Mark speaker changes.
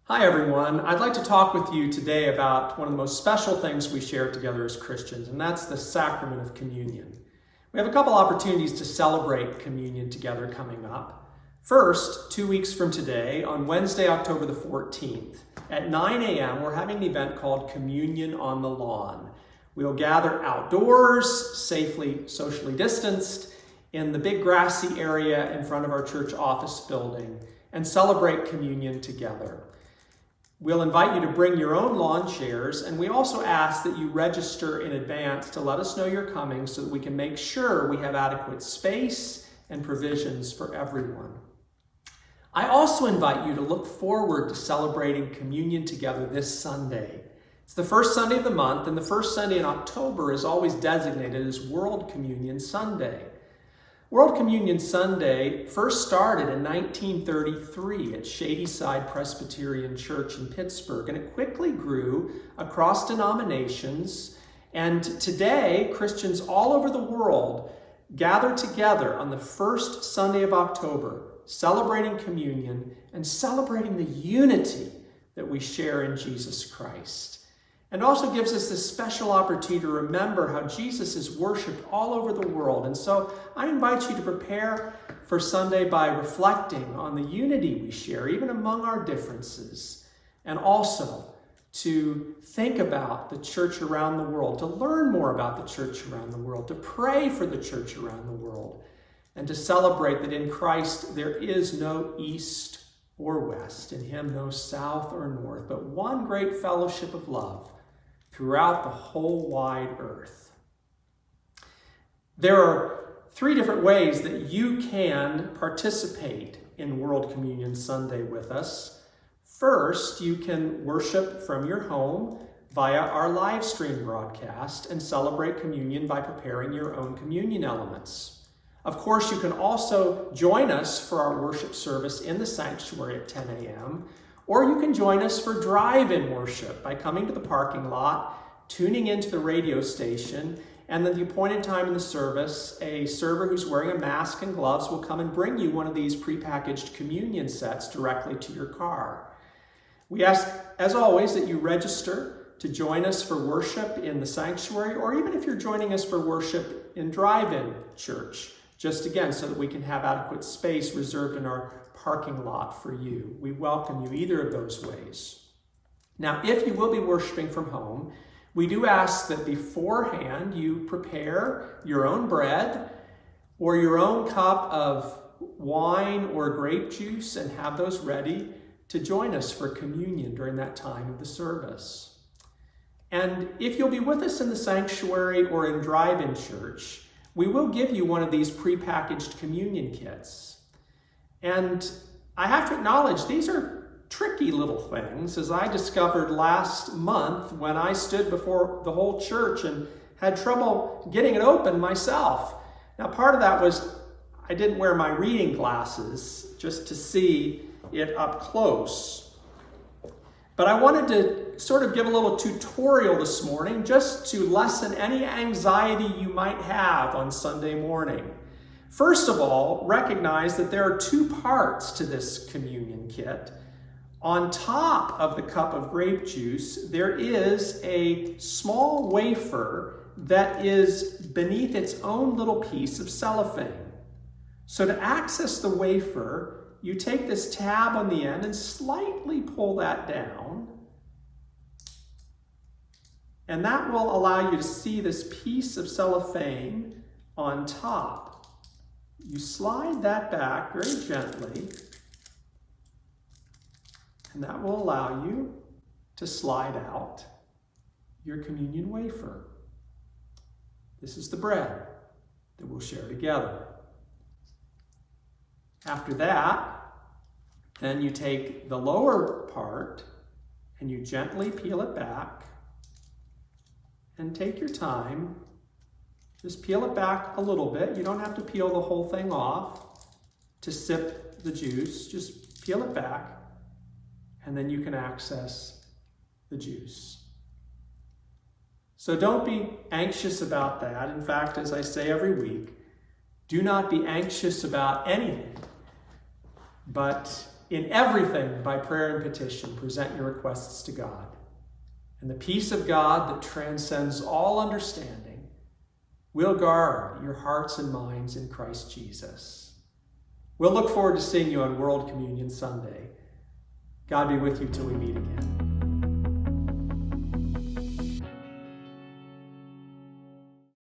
Speaker 1: Hi everyone, I'd like to talk with you today about one of the most special things we share together as Christians, and that's the sacrament of communion. We have a couple opportunities to celebrate communion together coming up. First, 2 weeks from today, on Wednesday, October the 14th, at 9 a.m., we're having an event called Communion on the Lawn. We'll gather outdoors, safely socially distanced, in the big grassy area in front of our church office building, and celebrate communion together. We'll invite you to bring your own lawn chairs, and we also ask that you register in advance to let us know you're coming so that we can make sure we have adequate space and provisions for everyone. I also invite you to look forward to celebrating communion together this Sunday. It's the first Sunday of the month, and the first Sunday in October is always designated as World Communion Sunday. World Communion Sunday first started in 1933 at Shadyside Presbyterian Church in Pittsburgh, and it quickly grew across denominations. And today, Christians all over the world gather together on the first Sunday of October, celebrating communion and celebrating the unity that we share in Jesus Christ. And also gives us this special opportunity to remember how Jesus is worshiped all over the world. And so I invite you to prepare for Sunday by reflecting on the unity we share, even among our differences, and also to think about the church around the world, to learn more about the church around the world, to pray for the church around the world, and to celebrate that in Christ there is no east or west, in him no south or north, but one great fellowship of love throughout the whole wide earth. There are 3 different ways that you can participate in World Communion Sunday with us. First, you can worship from your home via our live stream broadcast and celebrate communion by preparing your own communion elements. Of course, you can also join us for our worship service in the sanctuary at 10 a.m., or you can join us for drive-in worship by coming to the parking lot, tuning into the radio station, and at the appointed time in the service, a server who's wearing a mask and gloves will come and bring you one of these prepackaged communion sets directly to your car. We ask, as always, that you register to join us for worship in the sanctuary, or even if you're joining us for worship in drive-in church, just again, so that we can have adequate space reserved in our parking lot for you. We welcome you either of those ways. Now, if you will be worshiping from home, we do ask that beforehand you prepare your own bread or your own cup of wine or grape juice and have those ready to join us for communion during that time of the service. And if you'll be with us in the sanctuary or in drive-in church, we will give you one of these prepackaged communion kits. And I have to acknowledge, these are tricky little things, as I discovered last month when I stood before the whole church and had trouble getting it open myself. Now, part of that was I didn't wear my reading glasses just to see it up close. But I wanted to sort of give a little tutorial this morning just to lessen any anxiety you might have on Sunday morning. First of all, recognize that there are 2 parts to this communion kit. On top of the cup of grape juice, there is a small wafer that is beneath its own little piece of cellophane. So to access the wafer, you take this tab on the end and slightly pull that down. And that will allow you to see this piece of cellophane on top. You slide that back very gently, and that will allow you to slide out your communion wafer. This is the bread that we'll share together. After that, then you take the lower part and you gently peel it back, and take your time. Just peel it back a little bit. You don't have to peel the whole thing off to sip the juice. Just peel it back, and then you can access the juice. So don't be anxious about that. In fact, as I say every week, do not be anxious about anything, but In everything, by prayer and petition, present your requests to God. And the peace of God that transcends all understanding will guard your hearts and minds in Christ Jesus. We'll look forward to seeing you on World Communion Sunday. God be with you till we meet again.